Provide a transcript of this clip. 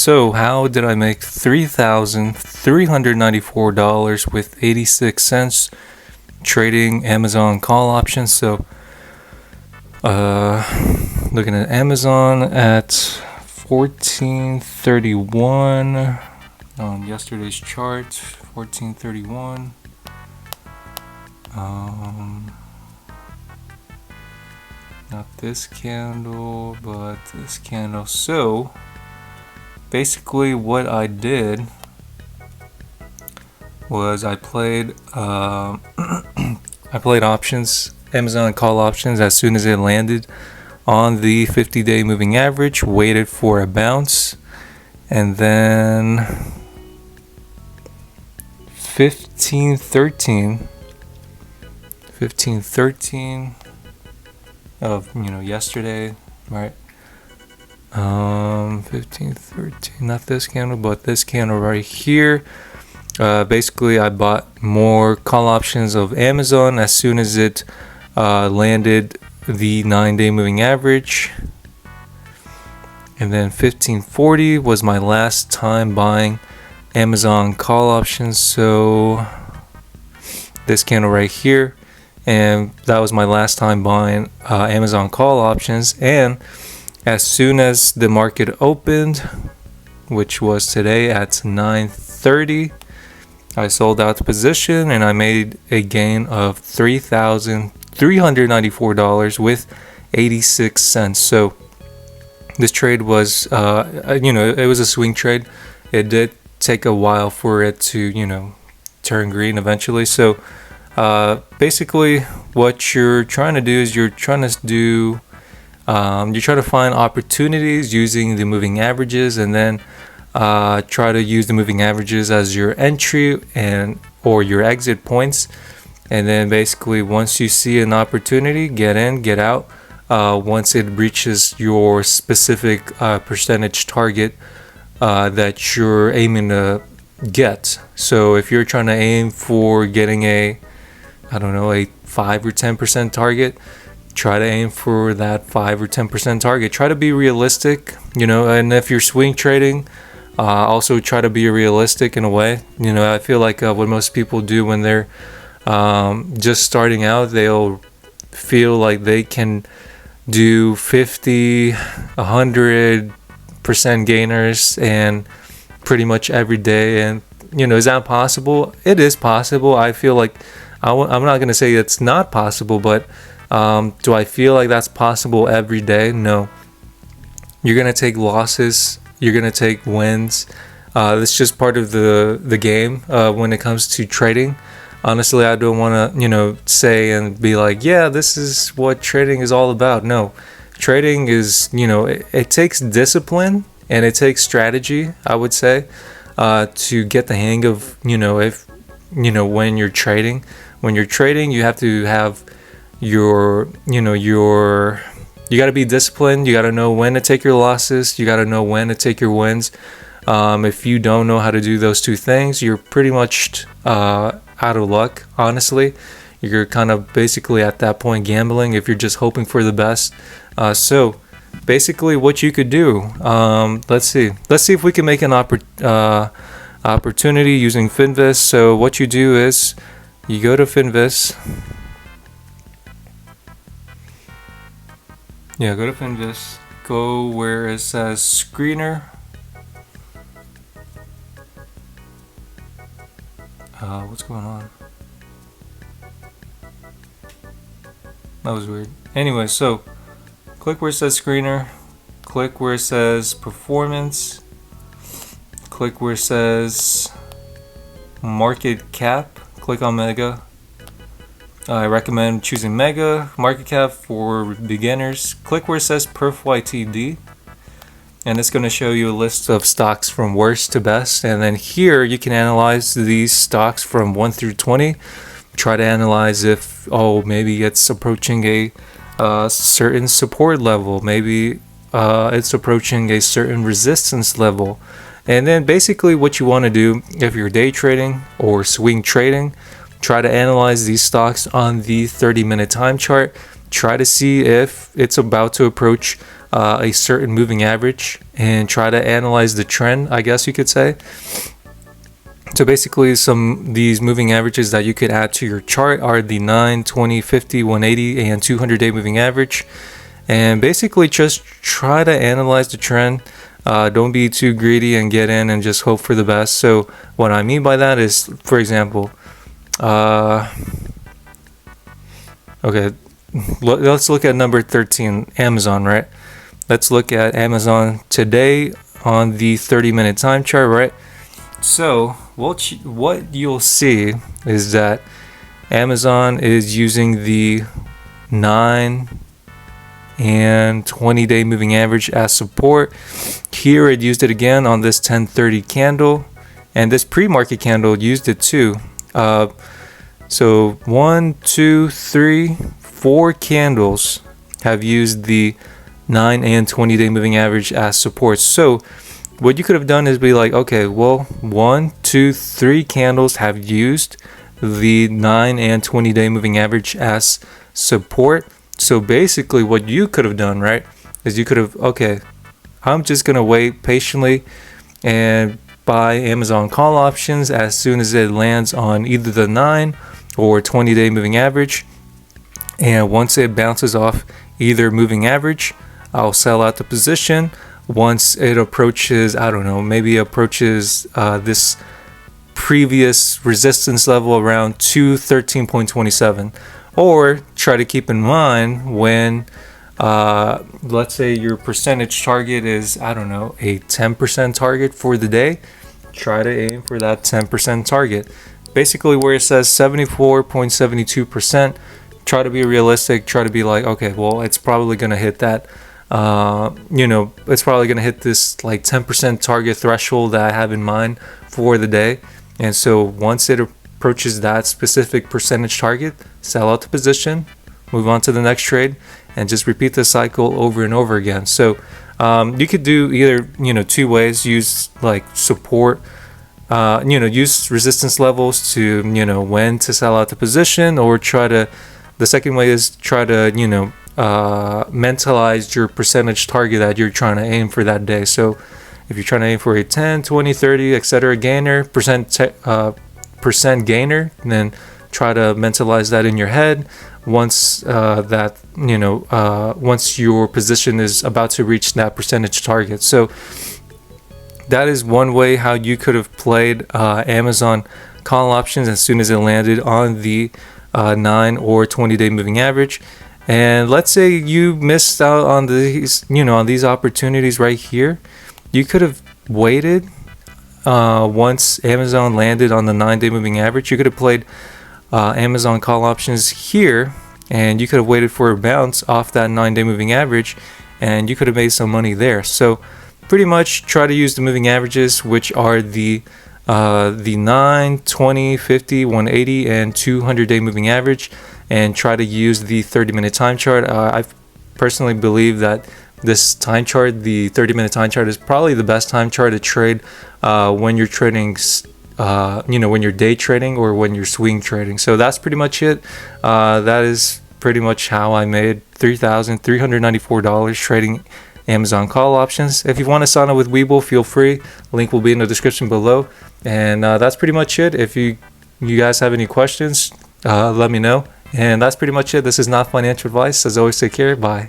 So how did I make $3,394 with 86 cents trading Amazon call options? So looking at Amazon at 1431 on yesterday's chart, 1431. Not this candle, but this candle. So basically what I did was I played I played options, Amazon call options, as soon as it landed on the 50-day moving average, waited for a bounce, and then 1513 of yesterday, right? 1513, not this candle, but this candle right here. Basically I bought more call options of Amazon as soon as it landed the 9-day moving average, and then 1540 was my last time buying Amazon call options, so this candle right here, and that was my last time buying Amazon call options. And as soon as the market opened, which was today at 9:30, I sold out the position and I made a gain of $3,394 with 86 cents. So this trade was, it was a swing trade. It did take a while for it to, turn green eventually. So basically what you're trying to do is you're trying to find opportunities using the moving averages, and then try to use the moving averages as your entry or your exit points. And then basically once you see an opportunity, get in, get out once it reaches your specific percentage target that you're aiming to get. So if you're trying to aim for getting a 5 or 10% target, try to aim for that 5 or 10% target. Try to be realistic, and if you're swing trading, also try to be realistic in a way. I feel like what most people do when they're just starting out, they'll feel like they can do 50, 100% gainers and pretty much every day. And is that possible? It is possible. I feel like I'm not going to say it's not possible, but do I feel like that's possible every day? No. You're going to take losses. You're going to take wins. It's just part of the game when it comes to trading. Honestly, I don't want to, say and be like, yeah, this is what trading is all about. No. Trading is, it takes discipline and it takes strategy, I would say, to get the hang of, if, when you're trading. When you're trading, you have to have you got to be disciplined. You got to know when to take your losses. You got to know when to take your wins. If you don't know how to do those two things, you're pretty much out of luck, honestly. You're kind of basically at that point gambling if you're just hoping for the best. So basically what you could do, let's see if we can make an opportunity using Finviz. So what you do is you go to Finviz. Yeah, go to Finviz. Go where it says screener. What's going on? That was weird. Anyway, so click where it says screener. Click where it says performance. Click where it says market cap. Click on Mega. I recommend choosing Mega market cap for beginners. Click where it says Perf YTD, and it's going to show you a list of stocks from worst to best. And then here you can analyze these stocks from 1 through 20. Try to analyze if maybe it's approaching a certain support level, maybe it's approaching a certain resistance level. And then basically what you want to do if you're day trading or swing trading, try to analyze these stocks on the 30-minute time chart. Try to see if it's about to approach a certain moving average and try to analyze the trend, I guess you could say. So basically, these moving averages that you could add to your chart are the 9, 20, 50, 180, and 200-day moving average. And basically just try to analyze the trend. Don't be too greedy and get in and just hope for the best. So what I mean by that is, for example, okay, let's look at number 13, Amazon, right? Let's look at Amazon today on the 30-minute time chart, right? So what you'll see is that Amazon is using the 9 and 20-day moving average as support. Here it used it again on this 1030 candle, and this pre-market candle used it too. So 1, 2, 3, 4 candles have used the 9 and 20-day moving average as support. So what you could have done is be like, okay, well, 1, 2, 3 candles have used the 9 and 20-day moving average as support. So basically what you could have done, right, is you could have, okay, I'm just going to wait patiently and buy Amazon call options as soon as it lands on either the 9 or 20-day moving average. And once it bounces off either moving average, I'll sell out the position. Once it approaches, I don't know, maybe approaches this previous resistance level around 213.27, or try to keep in mind when let's say your percentage target is, I don't know, a 10% target for the day, try to aim for that 10% target. Basically where it says 74.72%, try to be realistic, try to be like, okay, well, it's probably going to hit that. It's probably going to hit this like 10% target threshold that I have in mind for the day. And so once it approaches that specific percentage target, sell out the position, move on to the next trade, and just repeat the cycle over and over again. So you could do either, two ways. Use like support, use resistance levels to, when to sell out the position, or the second way is try to, mentalize your percentage target that you're trying to aim for that day. So if you're trying to aim for a 10, 20, 30, etc. gainer, percent gainer, then try to mentalize that in your head. Once once your position is about to reach that percentage target. So that is one way how you could have played Amazon call options as soon as it landed on the 9 or 20-day moving average. And let's say you missed out on these, on these opportunities right here. You could have waited once Amazon landed on the 9-day moving average. You could have played Amazon call options here, and you could have waited for a bounce off that 9-day moving average, and you could have made some money there. So pretty much try to use the moving averages, which are the 9, 20, 50, 180, and 200-day moving average, and try to use the 30-minute time chart. I personally believe that this time chart, the 30-minute time chart, is probably the best time chart to trade when you're trading, when you're day trading or when you're swing trading. So that's pretty much it. That is pretty much how I made $3,394 trading Amazon call options. If you want to sign up with Webull, feel free. Link will be in the description below. And that's pretty much it. If you guys have any questions, let me know. And that's pretty much it. This is not financial advice. As always, take care. Bye.